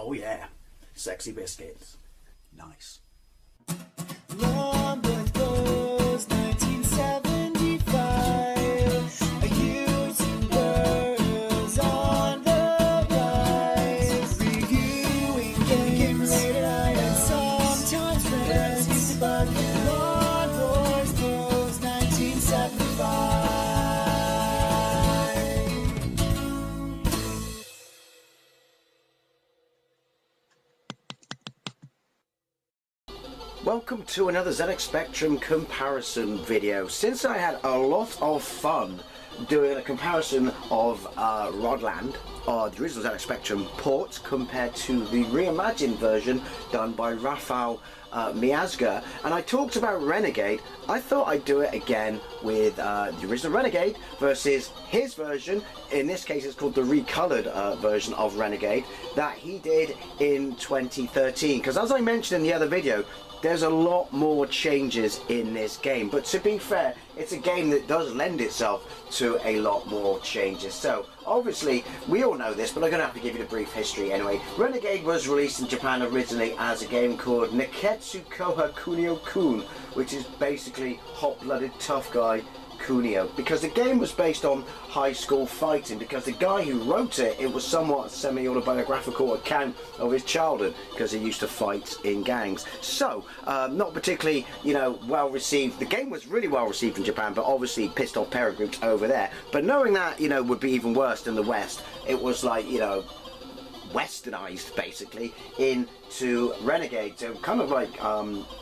Oh yeah, sexy biscuits. Nice. Long was 1975. A YouTuber on the rise, reviewing games late at night and sometimes friends. But Long Wars Bros 1975. Welcome to another ZX Spectrum comparison video. Since I had a lot of fun doing a comparison of Rodland, or the original ZX Spectrum port, compared to the reimagined version done by Rafał Miazga, and I talked about Renegade, I thought I'd do it again with the original Renegade versus his version. In this case it's called the recolored version of Renegade that he did in 2013, because as I mentioned in the other video, there's a lot more changes in this game, but to be fair, it's a game that does lend itself to a lot more changes. So obviously we all know this, but I'm going to have to give you the brief history anyway. Renegade was released in Japan originally as a game called Neketsu Koha Kunio-kun, which is basically hot-blooded tough guy Kunio, because the game was based on high school fighting, because the guy who wrote it, it was somewhat a semi-autobiographical account of his childhood, because he used to fight in gangs. So not particularly, you know, well received. The game was really well received in Japan, but obviously pissed off parent groups over there. But knowing that, you know, would be even worse than the West, it was like, you know, westernized basically into Renegade. So kind of like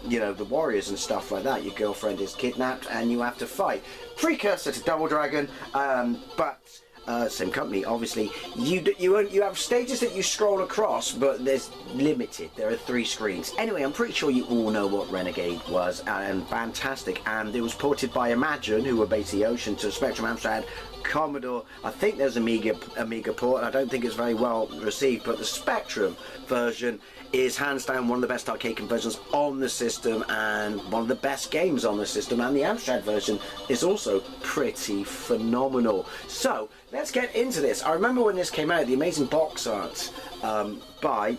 you know, the Warriors and stuff like that. Your girlfriend is kidnapped and you have to fight. Precursor to Double Dragon, but same company obviously. You have stages that you scroll across, but there's limited. There are 3 screens. Anyway, I'm pretty sure you all know what Renegade was, and fantastic. And it was ported by Imagine, who were basically Ocean, to Spectrum Amstrad, Commodore. I think there's Amiga port. I don't think it's very well received, but the Spectrum version is hands down one of the best arcade conversions on the system and one of the best games on the system, and the Amstrad version is also pretty phenomenal. So let's get into this. I remember when this came out, the amazing box art by,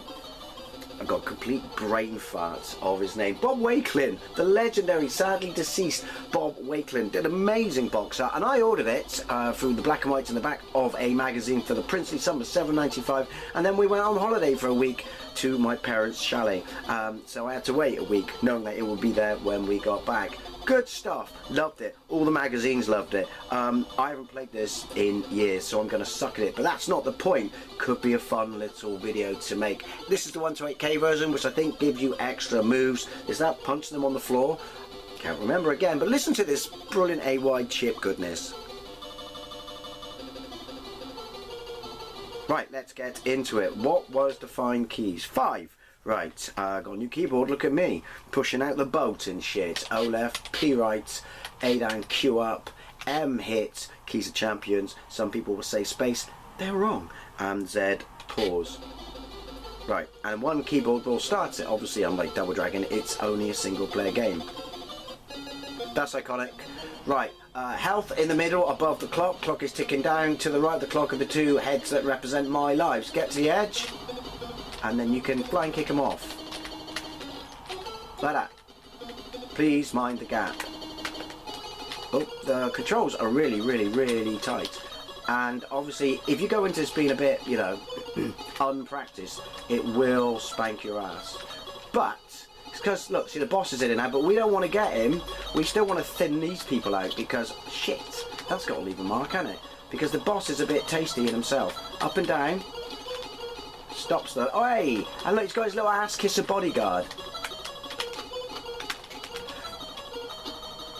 I've got complete brain fart of his name, Bob Wakelin, the legendary, sadly deceased Bob Wakelin, did amazing box art, and I ordered it through the black and whites in the back of a magazine for the princely sum of $7.95, and then we went on holiday for a week to my parents' chalet, so I had to wait a week knowing that it would be there when we got back. Good stuff, loved it. All the magazines loved it. I haven't played this in years, so I'm going to suck at it, but that's not the point. Could be a fun little video to make. This is the 128K version, which I think gives you extra moves. Is that punching them on the floor? Can't remember again, but listen to this brilliant AY chip goodness. Right, let's get into it. What was the fine keys? 5. Right, got a new keyboard, look at me, pushing out the boat and shit. O left, P right, A down, Q up, M hit, keys of champions. Some people will say space, they're wrong. And Z, pause. Right, and one keyboard will start it. Obviously, unlike Double Dragon, it's only a single player game. That's iconic. Right, health in the middle above the clock. Clock is ticking down. To the right of the clock are the 2 heads that represent my lives. Get to the edge, and then you can fly and kick them off. Like that. Please mind the gap. Oh, the controls are really, really, really tight. And obviously, if you go into this being a bit, you know, unpracticed, it will spank your ass. But because, look, see, the boss is in it now, but we don't want to get him. We still want to thin these people out, because, shit, that's got to leave a mark, hasn't it? Because the boss is a bit tasty in himself. Up and down. Stops the... Oh, hey! And look, he's got his little ass-kisser bodyguard.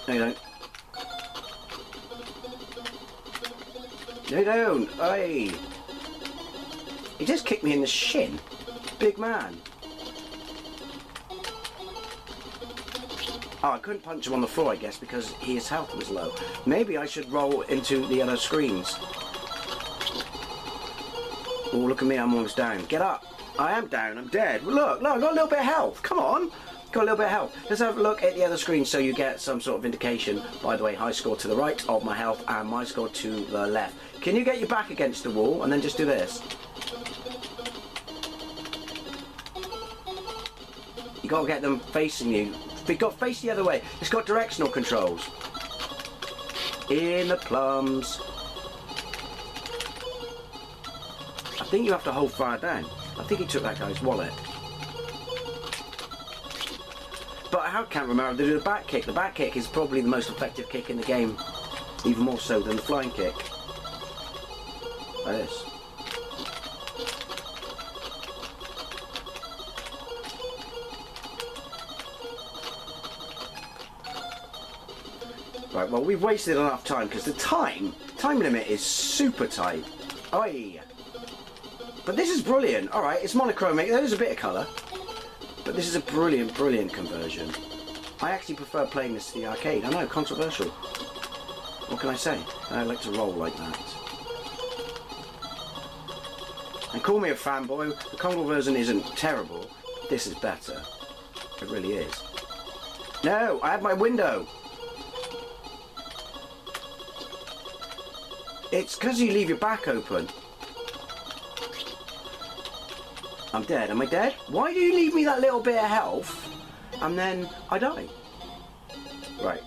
No, you don't. No, you don't. Hey! He just kicked me in the shin. Big man. Oh, I couldn't punch him on the floor, I guess, because his health was low. Maybe I should roll into the other screens. Oh, look at me, I'm almost down. Get up. I am down, I'm dead. Look, I've got a little bit of health. Come on. Got a little bit of health. Let's have a look at the other screen so you get some sort of indication. By the way, high score to the right of my health and my score to the left. Can you get your back against the wall and then just do this? You got to get them facing you. They've got face the other way. It's got directional controls. In the plums. I think you have to hold fire down. I think he took that guy's wallet. But I can't remember how to do the back kick. The back kick is probably the most effective kick in the game. Even more so than the flying kick. Like this. Right, well, we've wasted enough time because the time limit is super tight. Oi! But this is brilliant. All right, it's monochromic. There is a bit of colour, but this is a brilliant, brilliant conversion. I actually prefer playing this to the arcade. I know, controversial. What can I say? I like to roll like that. And call me a fanboy. The console version isn't terrible. This is better. It really is. No, I had my window. It's because you leave your back open. I'm dead. Am I dead? Why do you leave me that little bit of health and then I die? Right.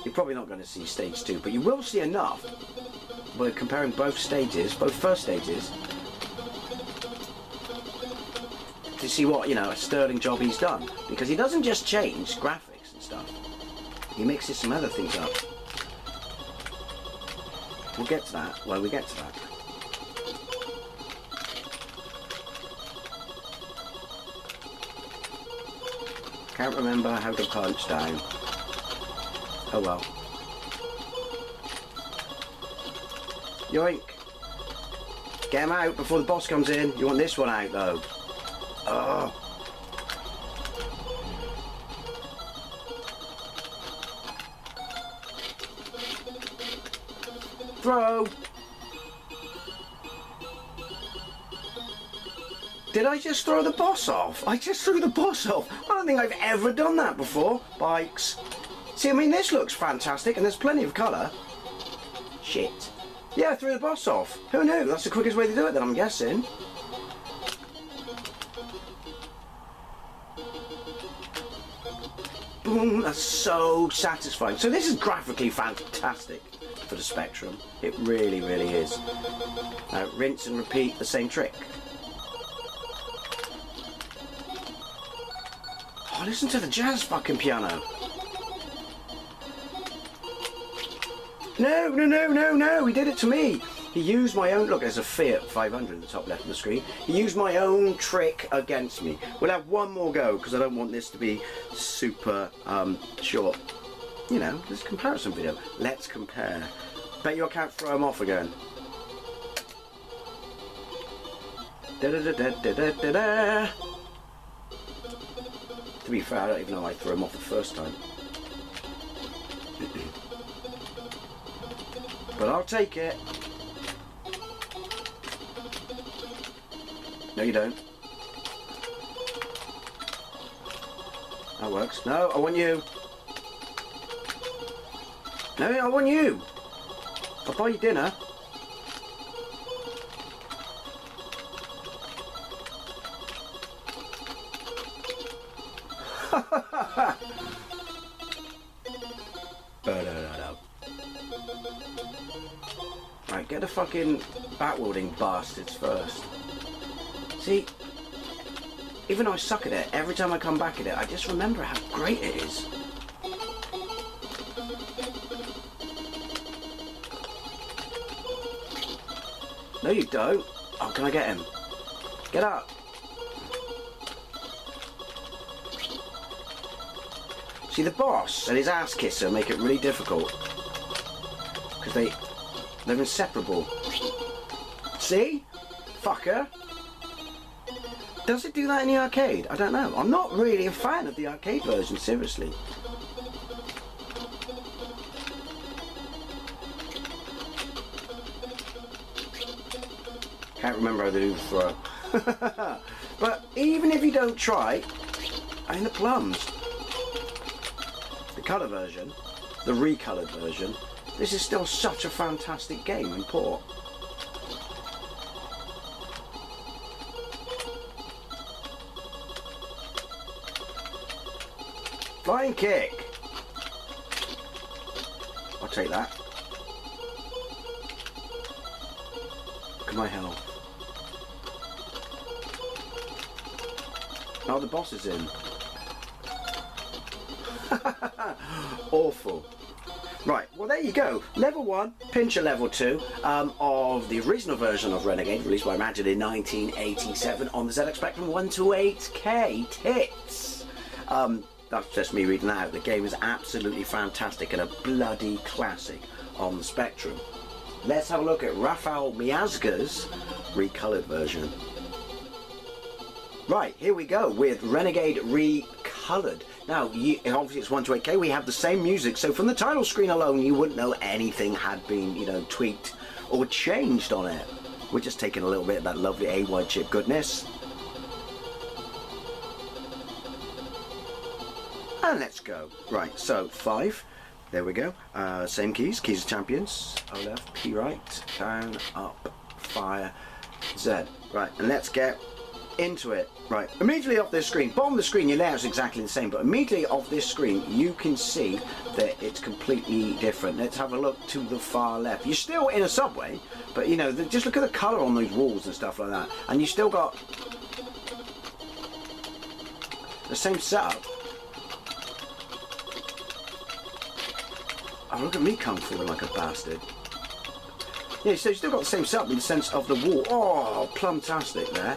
You're probably not going to see stage 2, but you will see enough by comparing both stages, both first stages, to see what, you know, a sterling job he's done. Because he doesn't just change graphics and stuff. He mixes some other things up. We'll get to that when we get to that. Can't remember how to punch down. Oh well. Yoink! Get him out before the boss comes in. You want this one out though. Oh. Throw! Did I just throw the boss off? I just threw the boss off. I don't think I've ever done that before. Bikes. See, I mean, this looks fantastic and there's plenty of colour. Shit. Yeah, I threw the boss off. Who knew? That's the quickest way to do it then, I'm guessing. Boom, that's so satisfying. So this is graphically fantastic for the Spectrum. It really, really is. Now, rinse and repeat the same trick. Oh, listen to the jazz fucking piano. No, no, no, no, no, he did it to me. He used my own, look, there's a Fiat 500 in the top left of the screen. He used my own trick against me. We'll have one more go, because I don't want this to be super short. You know, this comparison video. Let's compare. Bet you I can't throw him off again. Da-da-da-da-da-da-da. To be fair, I don't even know I threw him off the first time. But I'll take it. No, you don't. That works. No, I want you. No, I want you. I'll buy you dinner. Right, get the fucking bat-wielding bastards first. See, even though I suck at it, every time I come back at it, I just remember how great it is. No, you don't. Oh, can I get him? Get up. See, the boss and his ass kisser make it really difficult. Because they're inseparable. See? Fucker. Does it do that in the arcade? I don't know. I'm not really a fan of the arcade version, seriously. Can't remember how to do the throw. But even if you don't try, I mean the plums. The colour version, the recoloured version, this is still such a fantastic game in port. Flying kick. I'll take that. Look at my health. Oh, the boss is in. Awful. Right, well there you go. Level 1, Pincher Level 2 of the original version of Renegade, released by Renegade in 1987 on the ZX Spectrum 128K. Tits! That's just me reading out. The game is absolutely fantastic and a bloody classic on the Spectrum. Let's have a look at Rafael Miazga's recoloured version. Right, here we go with Renegade Recoloured. Now, obviously it's 128K, we have the same music, so from the title screen alone you wouldn't know anything had been, you know, tweaked or changed on it. We're just taking a little bit of that lovely AY chip goodness. And let's go. Right, so 5, there we go. Same keys of champions, O left, P right, down, up, fire, Z. Right, and let's get into it. Right, immediately off this screen, bottom of the screen your layout's exactly the same, but immediately off this screen you can see that it's completely different. Let's have a look to the far left. You're still in a subway, but you know, just look at the colour on those walls and stuff like that, and you still got the same setup. Oh, look at me come forward like a bastard. Yeah, so you still got the same setup in the sense of the wall. Oh, plumtastic there.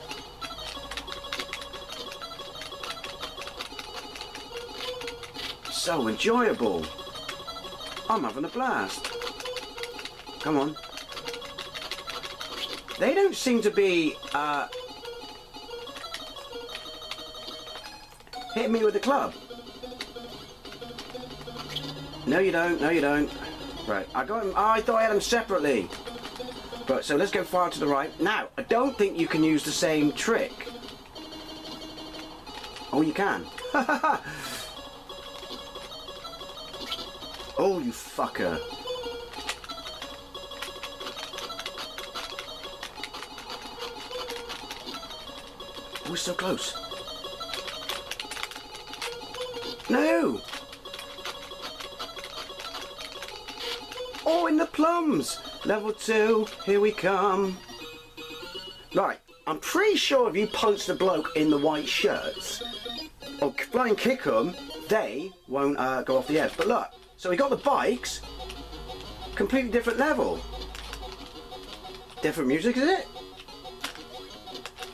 So enjoyable. I'm having a blast. Come on. They don't seem to be hitting me with the club. No you don't, no you don't. Right, I got him. Oh, I thought I had them separately. But so let's go far to the right. Now, I don't think you can use the same trick. Oh, you can. Oh, you fucker. Oh, we're so close. No! Oh, in the plums! Level 2, here we come. Right, I'm pretty sure if you punch the bloke in the white shirts, or fly and kick them, they won't go off the edge. But look. So we got the bikes, completely different level. Different music, is it?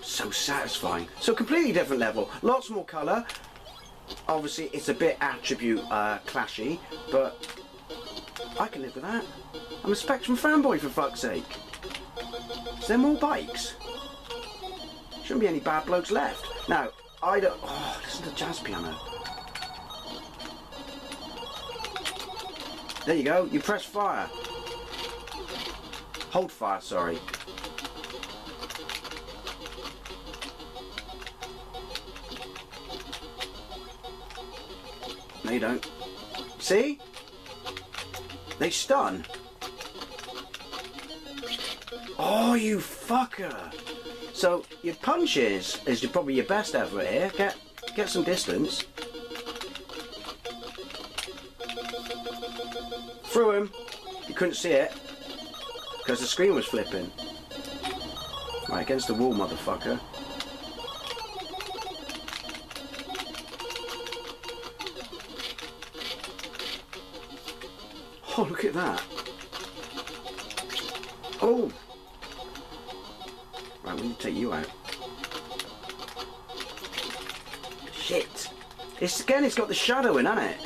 So satisfying. So completely different level, lots more colour. Obviously it's a bit attribute clashy, but I can live with that. I'm a Spectrum fanboy for fuck's sake. Is there more bikes? Shouldn't be any bad blokes left. Now, I don't... Oh, listen to the jazz piano. There you go, you press fire. Hold fire, sorry. No you don't. See? They stun. Oh, you fucker. So your punches is probably your best effort here. Get some distance. Threw him. You couldn't see it because the screen was flipping. Right, against the wall, motherfucker. Oh, look at that. Oh. Right, we need to take you out. Shit. It's got the shadow in, hasn't it?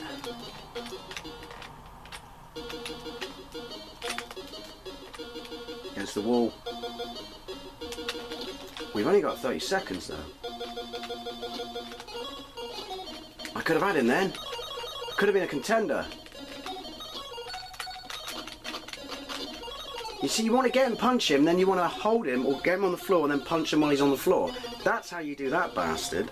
Against the wall. We've only got 30 seconds though. I could have had him then. I could have been a contender. You see, you want to get him, punch him, then you want to hold him or get him on the floor and then punch him while he's on the floor. That's how you do that, bastard.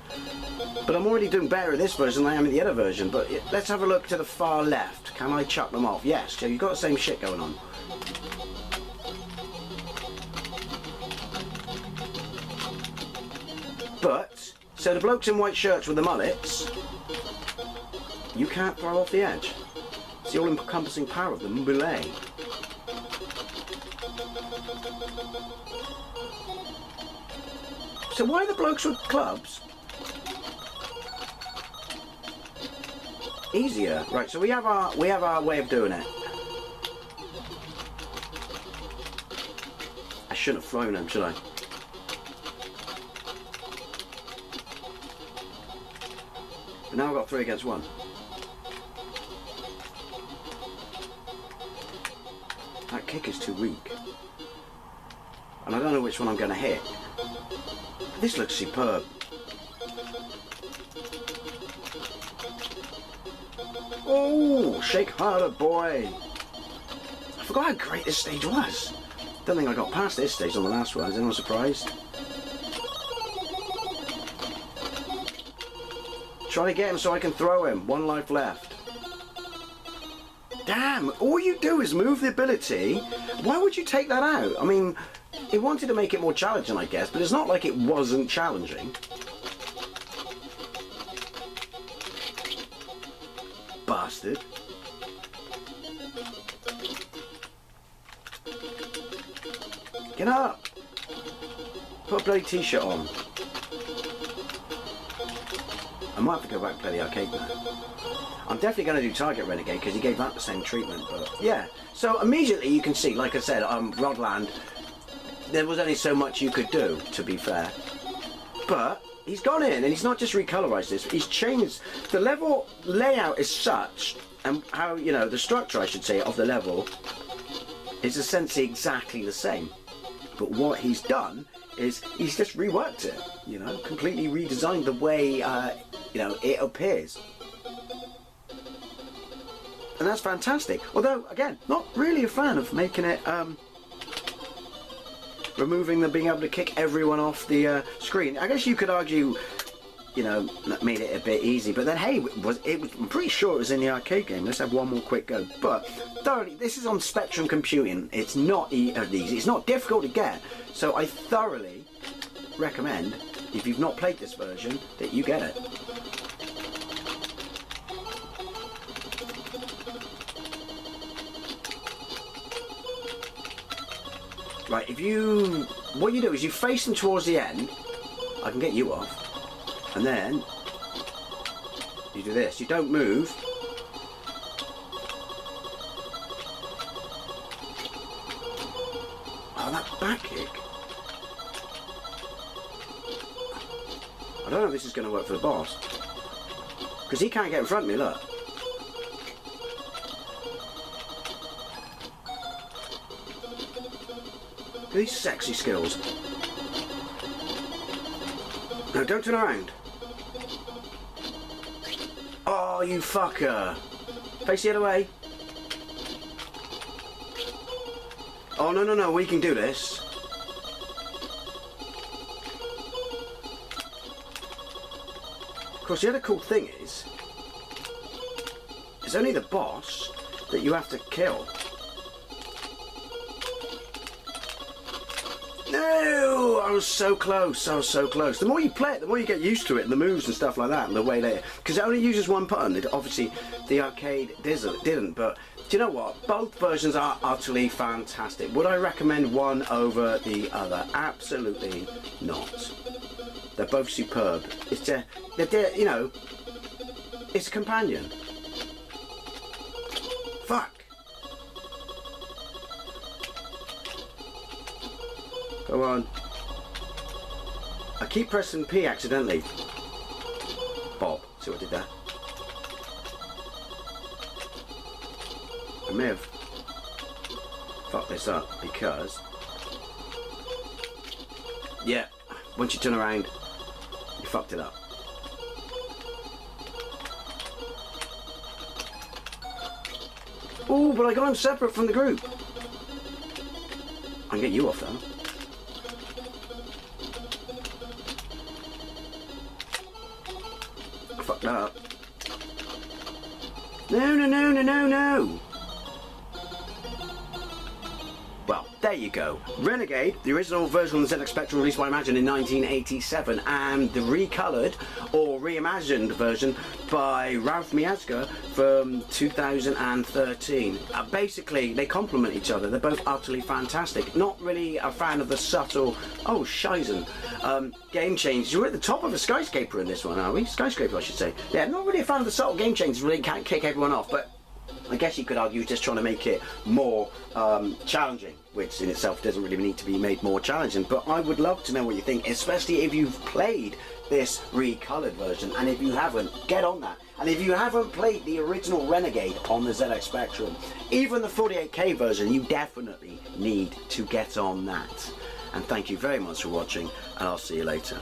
But I'm already doing better in this version than I am in the other version. But let's have a look to the far left. Can I chuck them off? Yes, so you've got the same shit going on. But, so the blokes in white shirts with the mullets, You can't throw off the edge. It's the all-encompassing power of the melee. So why are the blokes with clubs easier? Right, so we have our way of doing it. I shouldn't have thrown them, should I? But now I've got 3 against 1. That kick is too weak. And I don't know which one I'm going to hit. But this looks superb. Oh, shake harder, boy. I forgot how great this stage was. Don't think I got past this stage on the last one. Is anyone surprised? Try to get him so I can throw him. 1 life left. Damn, all you do is move the ability. Why would you take that out? I mean, it wanted to make it more challenging, I guess, but it's not like it wasn't challenging. Bastard. Get up. Put a bloody t-shirt on. I might have to go back and play the arcade now. I'm definitely going to do Target Renegade because he gave that the same treatment, but yeah. So immediately you can see, like I said, Rodland, there was only so much you could do, to be fair. But he's gone in and he's not just recolorized this, he's changed the level layout is such, and how, you know, the structure, I should say, of the level is essentially exactly the same. But what he's done is he's just reworked it, you know, completely redesigned the way, you know, it appears. And that's fantastic. Although, again, not really a fan of making it, removing the being able to kick everyone off the screen. I guess you could argue, you know, that made it a bit easy. But then, hey, I'm pretty sure it was in the arcade game. Let's have one more quick go. But thoroughly, this is on Spectrum Computing. It's not easy. It's not difficult to get. So I thoroughly recommend, if you've not played this version, that you get it. Right, what you do is you face them towards the end. I can get you off. And then you do this. You don't move. Oh, that back kick. I don't know if this is going to work for the boss. Because he can't get in front of me, look. These sexy skills. No, don't turn around. Oh, you fucker. Face the other way. Oh, no, no, no, we can do this. Of course, the other cool thing is, it's only the boss that you have to kill. No! I was so close, I was so close. The more you play it, the more you get used to it, and the moves and stuff like that, and the way they... Because it only uses one button. Obviously, the arcade didn't, but do you know what? Both versions are utterly fantastic. Would I recommend one over the other? Absolutely not. They're both superb. It's they're, you know, it's a companion. Fuck. Go on. I keep pressing P accidentally. Bob, see what I did there? I may have fucked this up because... Yeah, once you turn around, you fucked it up. Oh, but I got him separate from the group. I can get you off though. Fuck that up. No, no, no, no, no, no. Well, there you go. Renegade, the original version of the ZX Spectrum released by Imagine in 1987, and the recoloured or reimagined version by Ralph Miazga from 2013. Basically, they complement each other. They're both utterly fantastic. Not really a fan of the subtle, oh, Shizen, game change. We're at the top of a skyscraper in this one, are we? Skyscraper, I should say. Yeah, not really a fan of the subtle game changes. Really can't kick everyone off, but I guess you could argue just trying to make it more challenging, which in itself doesn't really need to be made more challenging. But I would love to know what you think, especially if you've played this recoloured version, and if you haven't, get on that. And if you haven't played the original Renegade on the ZX Spectrum, even the 48K version, you definitely need to get on that. And thank you very much for watching, and I'll see you later.